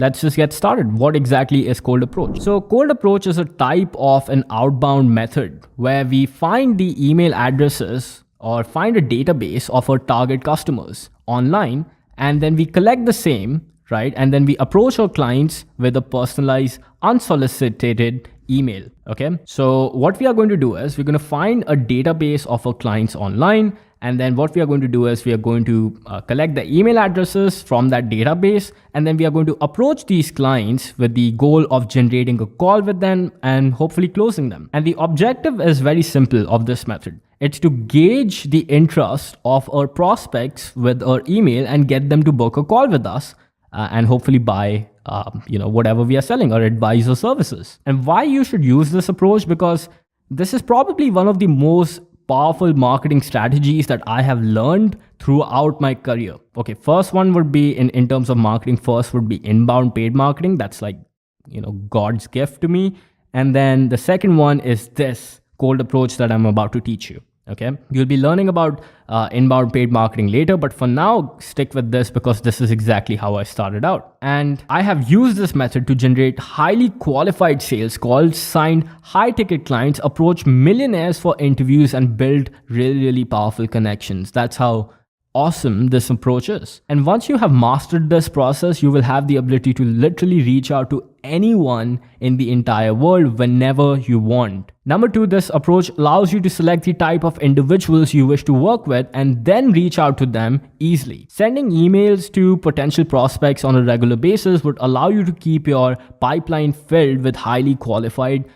let's just get started. What exactly is cold approach? So cold approach is a type of an outbound method where we find the email addresses or find a database of our target customers online, and then we collect the same, right? And then we approach our clients with a personalized, unsolicited email. Okay. So what we are going to do is we're going to find a database of our clients online. And then what we are going to do is we are going to collect the email addresses from that database. And then we are going to approach these clients with the goal of generating a call with them and hopefully closing them. And the objective is very simple of this method. It's to gauge the interest of our prospects with our email and get them to book a call with us and hopefully buy whatever we are selling or advise or services. And why you should use this approach? Because this is probably one of the most powerful marketing strategies that I have learned throughout my career. Okay, first one would be in terms of marketing, first would be inbound paid marketing. That's like, God's gift to me. And then the second one is this cold approach that I'm about to teach you. Okay, you'll be learning about inbound paid marketing later, but for now, stick with this because this is exactly how I started out. And I have used this method to generate highly qualified sales calls, signed high ticket clients, approach millionaires for interviews, and build really, really powerful connections. That's how awesome this approach is. And once you have mastered this process, you will have the ability to literally reach out to anyone in the entire world whenever you want. Number two, this approach allows you to select the type of individuals you wish to work with and then reach out to them easily. Sending emails to potential prospects on a regular basis would allow you to keep your pipeline filled with highly qualified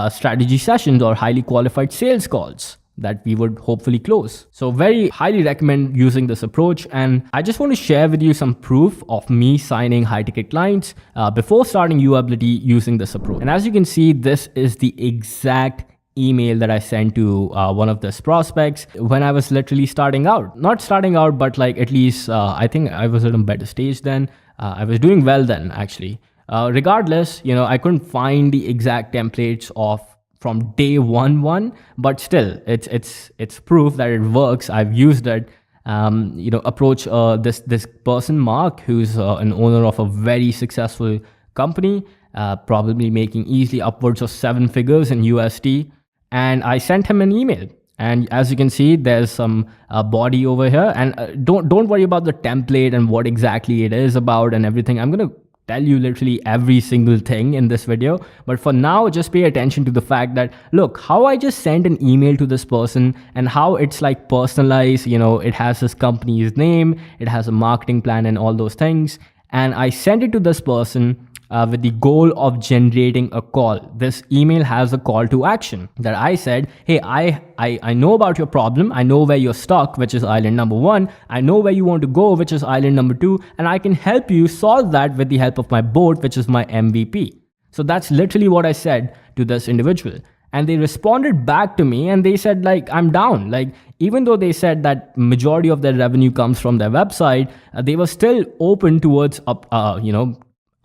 strategy sessions or highly qualified sales calls that we would hopefully close. So very highly recommend using this approach. And I just want to share with you some proof of me signing high ticket clients before starting UAbility using this approach. And as you can see, this is the exact email that I sent to one of these prospects when I was literally starting out. Not starting out, but like at least I think I was at a better stage then. I was doing well then actually. Regardless, I couldn't find the exact templates of from day one, but still it's proof that it works. I've used it. Approach this person Mark, who's an owner of a very successful company, probably making easily upwards of 7 figures in USD. And I sent him an email. And as you can see, there's some body over here. And don't worry about the template and what exactly it is about and everything. I'm gonna tell you literally every single thing in this video. But for now, just pay attention to the fact that, look, how I just sent an email to this person and how it's like personalized, it has his company's name, it has a marketing plan and all those things. And I sent it to this person with the goal of generating a call. This email has a call to action that I said, hey, I know about your problem. I know where you're stuck, which is island number 1. I know where you want to go, which is island number 2. And I can help you solve that with the help of my boat, which is my MVP. So that's literally what I said to this individual. And they responded back to me and they said, like, I'm down. Like, even though they said that majority of their revenue comes from their website, they were still open towards,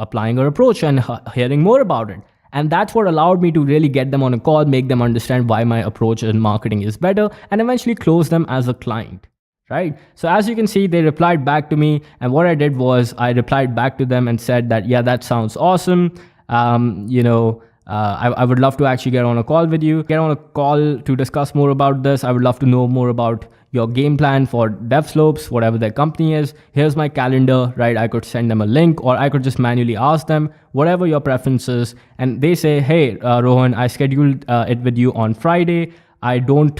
applying our approach and hearing more about it. And that's what allowed me to really get them on a call, make them understand why my approach in marketing is better, and eventually close them as a client, right? So as you can see, they replied back to me. And what I did was I replied back to them and said that, yeah, that sounds awesome. I would love to actually get on a call with you, get on a call to discuss more about this. I would love to know more about your game plan for DevSlopes, whatever their company is. Here's my calendar, right? I could send them a link or I could just manually ask them, whatever your preference is. And they say, hey, Rohan, I scheduled it with you on Friday. I don't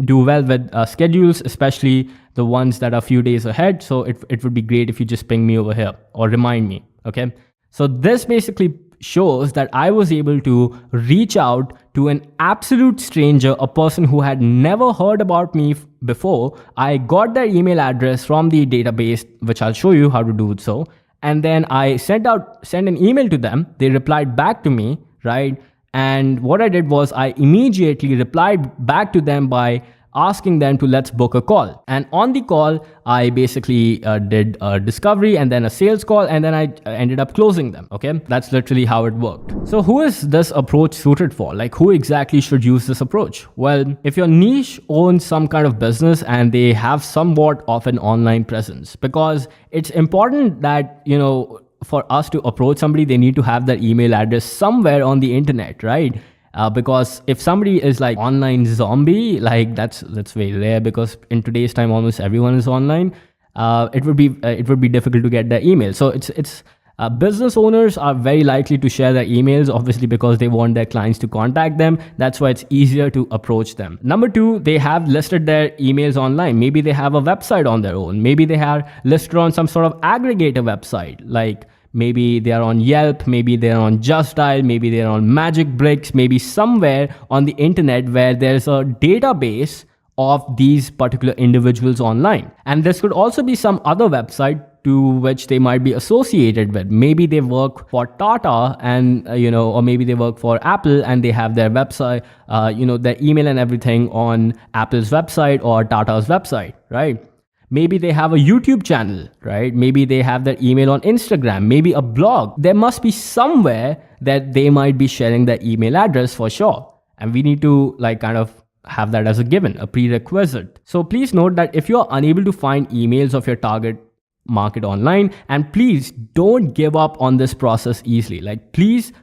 do well with schedules, especially the ones that are a few days ahead. So it would be great if you just ping me over here or remind me, okay? So this basically shows that I was able to reach out to an absolute stranger, a person who had never heard about me before. I got their email address from the database, which I'll show you how to do so. And then I sent an email to them. They replied back to me, right? And what I did was I immediately replied back to them by asking them to let's book a call. And on the call, I basically did a discovery and then a sales call, and then I ended up closing them. Okay, that's literally how it worked. So who is this approach suited for? Like, who exactly should use this approach? Well, if your niche owns some kind of business and they have somewhat of an online presence, because it's important that, for us to approach somebody, they need to have their email address somewhere on the internet, right? Because if somebody is like online zombie, like that's very rare, because in today's time almost everyone is online. It would be difficult to get their email. So it's business owners are very likely to share their emails, obviously, because they want their clients to contact them. That's why it's easier to approach them. Number two, they have listed their emails online. Maybe they have a website on their own. Maybe they are listed on some sort of aggregator website, like maybe they are on Yelp, maybe they're on Just Dial, maybe they're on Magic Bricks, maybe somewhere on the internet where there's a database of these particular individuals online. And this could also be some other website to which they might be associated with. Maybe they work for Tata and, or maybe they work for Apple and they have their website, their email and everything on Apple's website or Tata's website, right? Maybe they have a YouTube channel, right? Maybe they have their email on Instagram, maybe a blog. There must be somewhere that they might be sharing their email address for sure. And we need to kind of have that as a given, a prerequisite. So please note that if you're unable to find emails of your target market online, and please don't give up on this process easily. Please,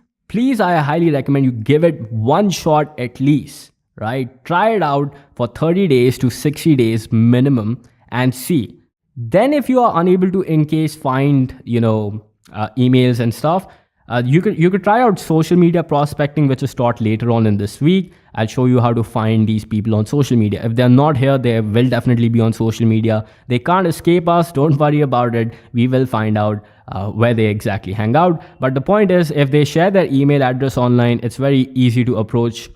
I highly recommend you give it one shot at least, right? Try it out for 30 days to 60 days minimum and see. Then if you are unable to in case find, emails and stuff, you could try out social media prospecting, which is taught later on in this week. I'll show you how to find these people on social media. If they're not here, they will definitely be on social media. They can't escape us. Don't worry about it. We will find out where they exactly hang out. But the point is, if they share their email address online, it's very easy to approach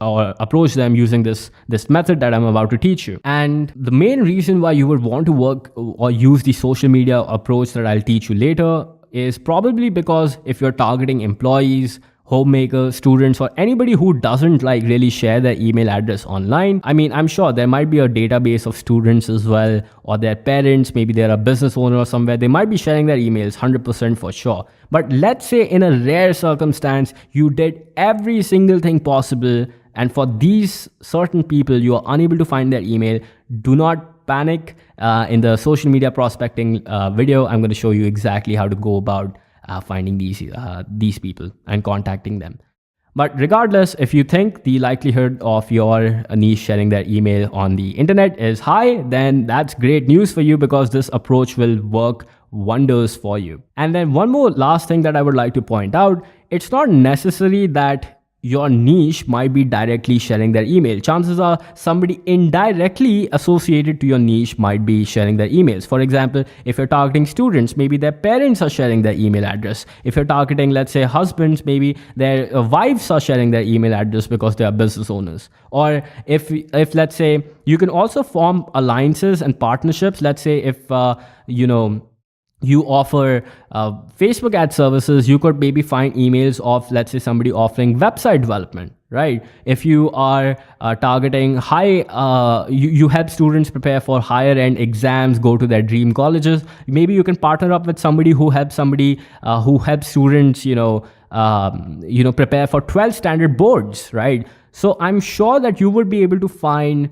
them using this method that I'm about to teach you. And the main reason why you would want to work or use the social media approach that I'll teach you later is probably because if you're targeting employees, homemakers, students, or anybody who doesn't really share their email address online. I mean, I'm sure there might be a database of students as well, or their parents, maybe they're a business owner or somewhere. They might be sharing their emails 100% for sure. But let's say in a rare circumstance, you did every single thing possible, and for these certain people, you are unable to find their email. Do not panic. In the social media prospecting video, I'm going to show you exactly how to go about finding these people and contacting them. But regardless, if you think the likelihood of your niche sharing their email on the internet is high, then that's great news for you, because this approach will work wonders for you. And then one more last thing that I would like to point out, it's not necessary that your niche might be directly sharing their email. Chances are somebody indirectly associated to your niche might be sharing their emails. For example, if you're targeting students, maybe their parents are sharing their email address. If you're targeting, let's say, husbands, maybe their wives are sharing their email address because they are business owners. Or if let's say, you can also form alliances and partnerships. Let's say if, you offer Facebook ad services, you could maybe find emails of, let's say, somebody offering website development, right? If you are targeting you help students prepare for higher end exams, go to their dream colleges, maybe you can partner up with somebody who helps students, prepare for 12 standard boards, right? So I'm sure that you would be able to find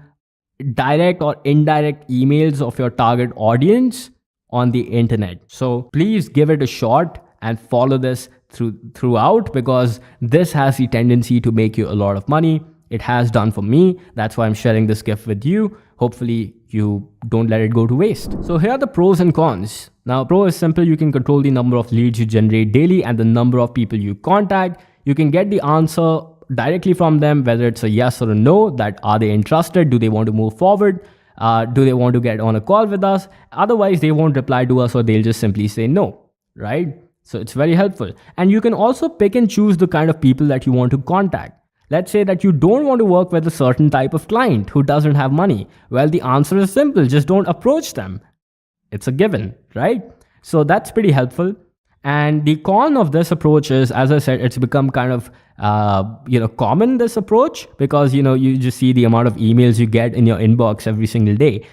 direct or indirect emails of your target audience on the internet. So please give it a shot and follow this throughout, because this has the tendency to make you a lot of money. It has done for me. That's why I'm sharing this gift with you. Hopefully you don't let it go to waste. So here are the pros and cons. Now, pro is simple. You can control the number of leads you generate daily and the number of people you contact. You can get the answer directly from them, whether it's a yes or a no, that are they interested? Do they want to move forward? Do they want to get on a call with us? Otherwise, they won't reply to us, or they'll just simply say no, right? So it's very helpful. And you can also pick and choose the kind of people that you want to contact. Let's say that you don't want to work with a certain type of client who doesn't have money. Well, the answer is simple. Just don't approach them. It's a given, right? So that's pretty helpful. And the con of this approach is, as I said, it's become kind of common, this approach, because you just see the amount of emails you get in your inbox every single day.